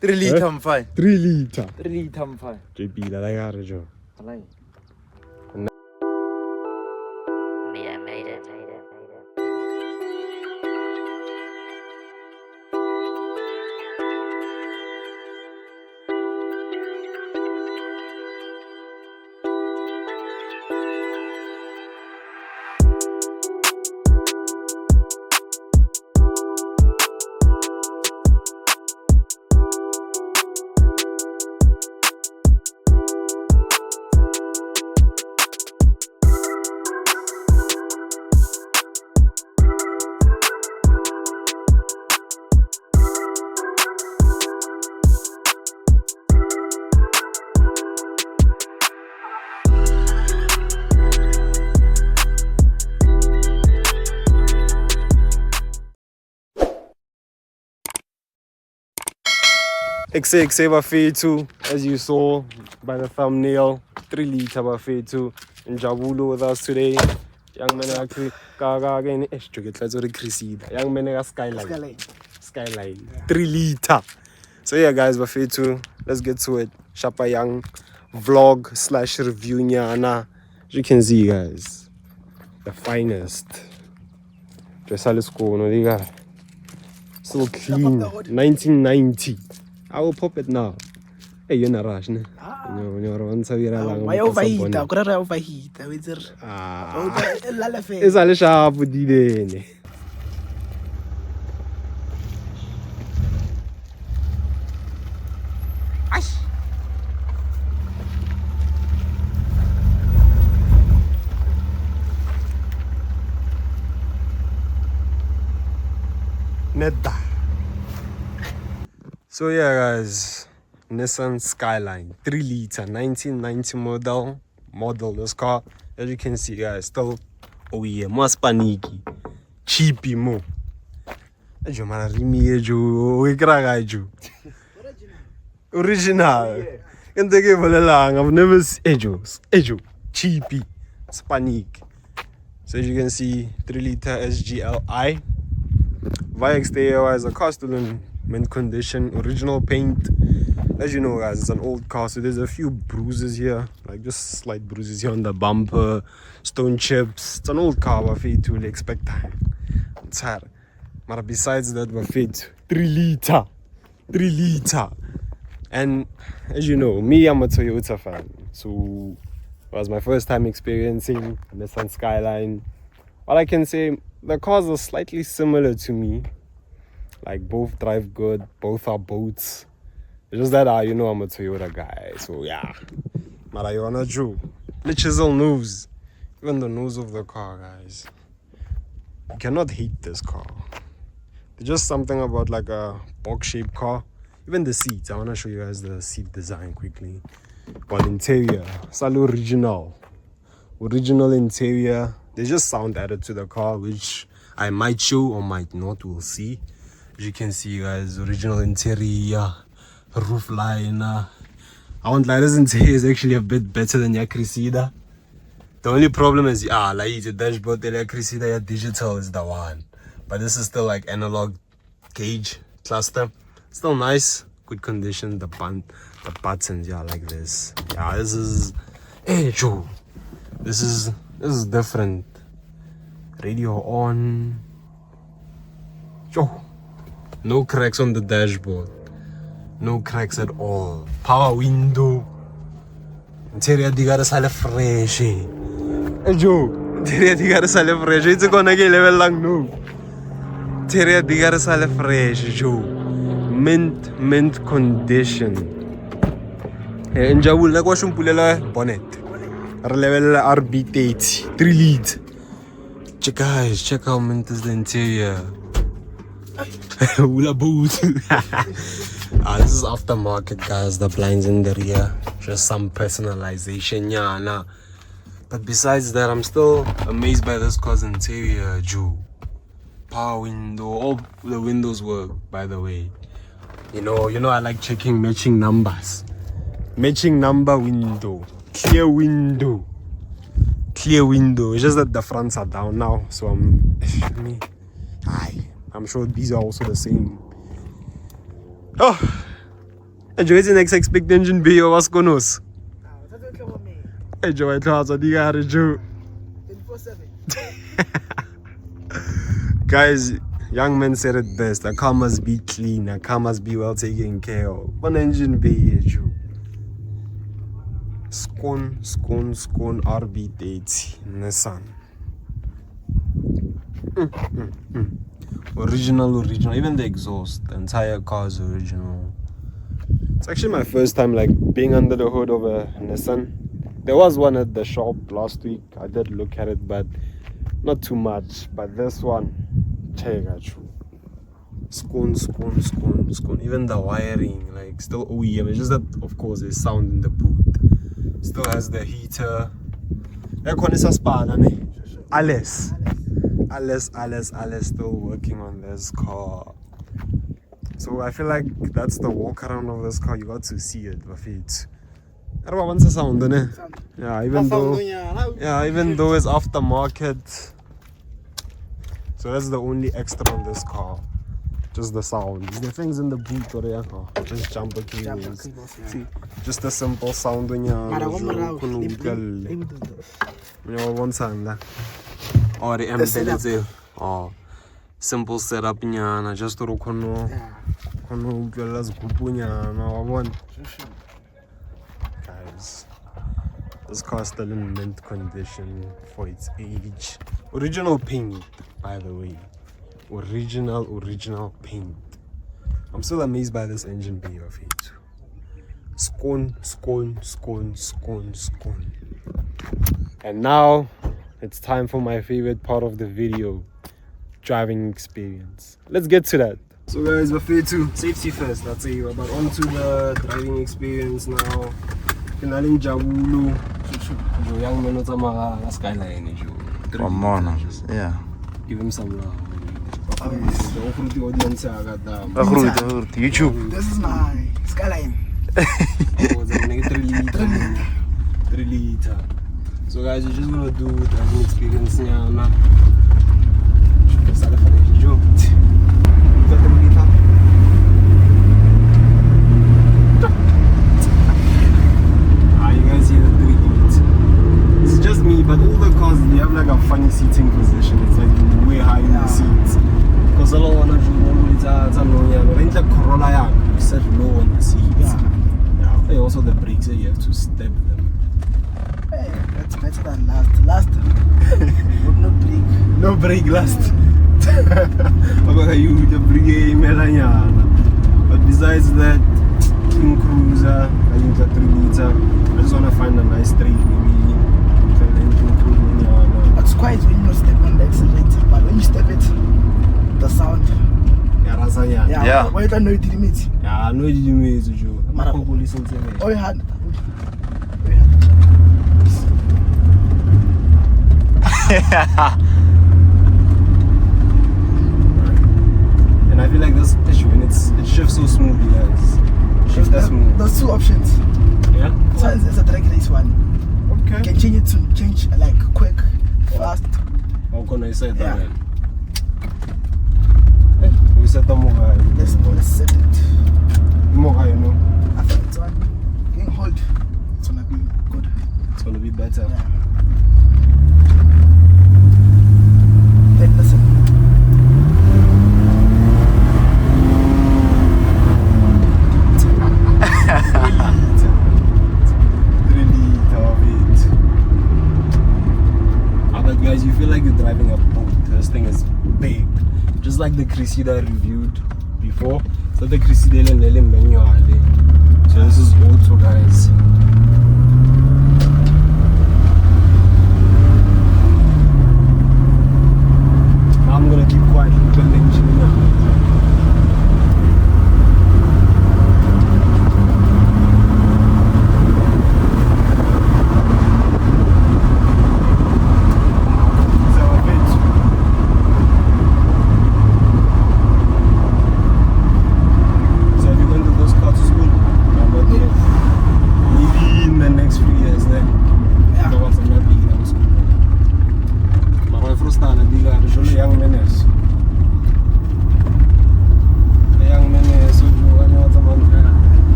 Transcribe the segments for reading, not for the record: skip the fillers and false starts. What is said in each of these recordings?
3 liter mfai. 3 liter. 3 liter mfai. JB la gare jo. Alai. I made it. XXA bafethu, as you saw by the thumbnail, 3 liter bafethu. In Jabulo with us today. Young man actually again young man Skyline. 3 liter. So yeah guys, bafethu, let's get to it. Shapa Young vlog / review nyana. As you can see guys, the finest. Still clean. 1990. I will pop it now. Hey, you're not rush, ne? Why overheat? I could have overheat. It's a sharp with the So yeah guys, Nissan Skyline 3 liter 1990 model. This car, as you can see guys, still OEM, more spaniki, cheapy mo. Original. And they gave I've never seen cheapy, spanik. So as you can see, 3 liter SGLI. Via exterior wise, the car still in mint condition, original paint. As you know guys, it's an old car, so there's a few bruises here, like just slight bruises here on the bumper, stone chips. It's an old car, but to expect it's hard. But besides that, but 3 liter. And as you know, me, I'm a Toyota fan, so it was my first time experiencing Nissan Skyline. All I can say, the cars are slightly similar to me. Like both drive good, both are boats. It's just that you know I'm a Toyota guy, so yeah. But I wanna do the chisel nose, even the nose of the car, guys. You cannot hate this car. There's just something about like a box-shaped car. Even the seats. I wanna show you guys the seat design quickly. But interior, it's all original interior. There's just sound added to the car, which I might show or might not. We'll see. As you can see guys, original interior, roof liner. I won't lie, this interior is actually a bit better than your Cressida. The only problem is like the dashboard, the Cressida, your digital is the one. But this is still like analog gauge cluster. Still nice, good condition. The buttons, like this. Yeah, this is Joe. This is different. Radio on. Joe. No cracks on the dashboard. No cracks at all. Power window. Interior di gara sale fresh. Joe. Interior di gara sale fresh. It's gonna get level lang no. Interior di gara sale fresh, Joe. Mint condition. And Jawul like washing pulela bonnet. Level RB80. 3 leads. Check how mint is the interior. Hula boot. This is aftermarket guys, the blinds in the rear, just some personalization, but besides that, I'm still amazed by this car's interior. Joe, power window, all the windows work, by the way. You know I like checking matching numbers. Matching number window, clear window. It's just that the fronts are down now, so I'm sure these are also the same. Oh, Ejo, it's next expect engine bay or what's going on? Ejo, I thought I did Joe. 24/7. Guys, young men said it best. A car must be clean. A car must be well taken care of. One engine bay, Ejo. Scone RB80 Nissan. Original. Even the exhaust, the entire car is original. It's actually my first time like being under the hood of a Nissan. There was one at the shop last week. I did look at it, but not too much. But this one, check out you. Scone. Even the wiring, like still OEM. It's just that of course there's sound in the boot. Still has the heater. Alice still working on this car. So I feel like that's the walk around of this car. You got to see it, Bafit. I don't want to sound, yeah, even though it's aftermarket. So that's the only extra on this car. Just the sound. The things in the boot or just jumper cables. See, just a simple sound on your one time. Or the embedded. Oh, simple setup nyana. Just to guys, this car is still in mint condition for its age. Original paint, by the way. Original paint. I'm still amazed by this engine bay of it. Scone. And now it's time for my favorite part of the video, driving experience. Let's get to that. So guys, we're to safety first, that's it. But on to the driving experience now. Finaling Jabulu. Young man with a Skyline. Yeah. Give him some love. YouTube. This is my Skyline. It's like 3 liter. So guys, you're just gonna do driving experience now. You guys see the 3 feet. It's just me, but all the cars they have like a funny seating position. It's like way high in the seats. Because a lot of Corolla you set low on the seats. And also the brakes, you have to step them. Hey, that's better than last. No brake last. You the brigade Melanyana. But besides that, King Cruiser, I use a 3 liter. I just wanna find a nice straight maybe. It's quiet when you step on the accelerator, but when you step it, the sound. Yeah. Why you don't know the limits? Yeah, I know the limits, Joe. I'm not going to listen to me. Oh, you had. And I feel like this issue, and it shifts so smoothly, guys. It shifts that smooth. There's 2 options. Yeah? So it's a drag race one. Okay. You can change it to change like quick, fast. How can I say that? Yeah. We set them more. Let's set it. More, you know. After it's on, you can hold. It's gonna be good. It's gonna be better. Yeah. Then listen. But guys, you feel like you're driving a boat. This thing is big. Just like the Cressida I reviewed before. So the Cressida manual. So this is auto, guys. Now I'm gonna keep quiet and turn the engine now.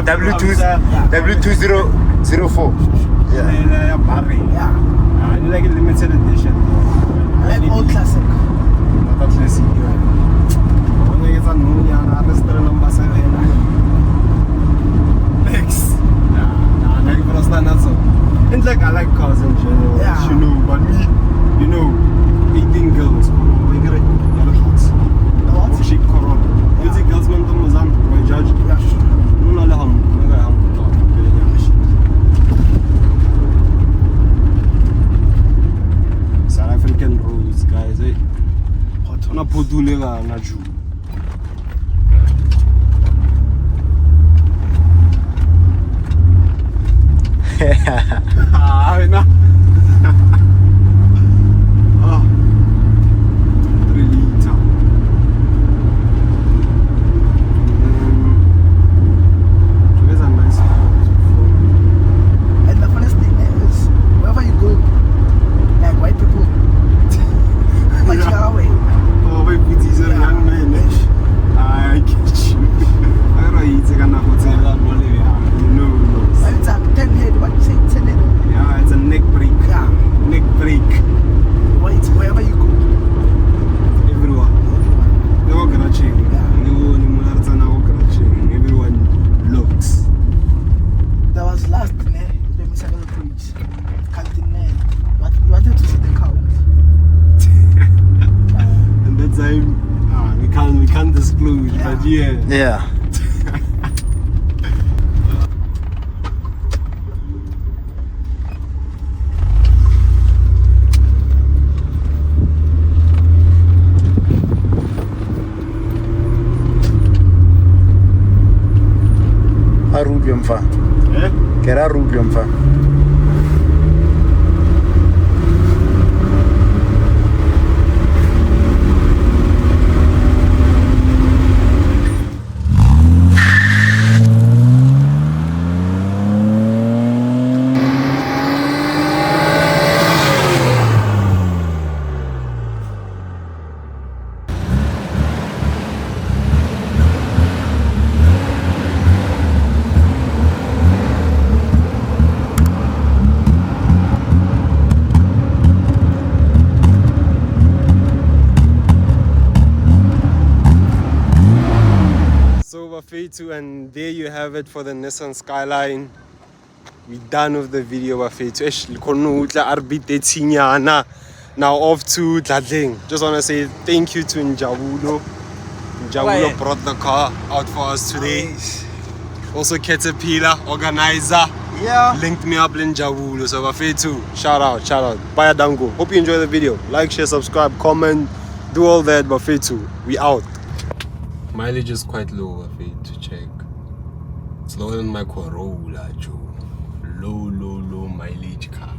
W2004. Yeah. Yeah, Barry. Yeah. I like a limited edition. I like old classic. Not that classic. Only it's a new one. Restaurant number 7. Next. Nah, like for us not so. It's like I like cars in general. Yeah. You know, but me, you know, 18 girls. We get it. What? She Corona. You see girls man to Mozam, my judge. Yeah, sure. No, no, no. South African roads, guys. Eh? Na podulega na ju. Ah, na. Ah. 3 liter. There's a nice house. And the funniest thing is, wherever you go, like white people, like Yahweh. Oh, my putties are young men. I get you. I don't know, it's a kind of hotel. You know. It's a 10 head, what you say, 10 head. Yeah, it's a neck break. Yeah. Neck break. Wait, wherever you go. Everyone. They walk around chain. Everyone looks. That was last, ne? Let me say the bridge. Canteen, but we wanted to see the cows. And that time, we can't disclose, but yeah. Yeah. Arubio mfa. Eh? Kera Rubio mfa. Bafethu, and there you have it for the Nissan Skyline. We're done with the video, Bafethu. Now off to Dladling. Just want to say thank you to Njabulo. Njabulo brought the car out for us today. Also Caterpillar, organizer. Yeah. Linked me up in Njabulo. So Bafethu, shout out. Baya Dango. Hope you enjoy the video. Like, share, subscribe, comment, do all that, Bafethu. We out. Mileage is quite low, to check. It's lower than my Corolla, Joe. Low mileage car.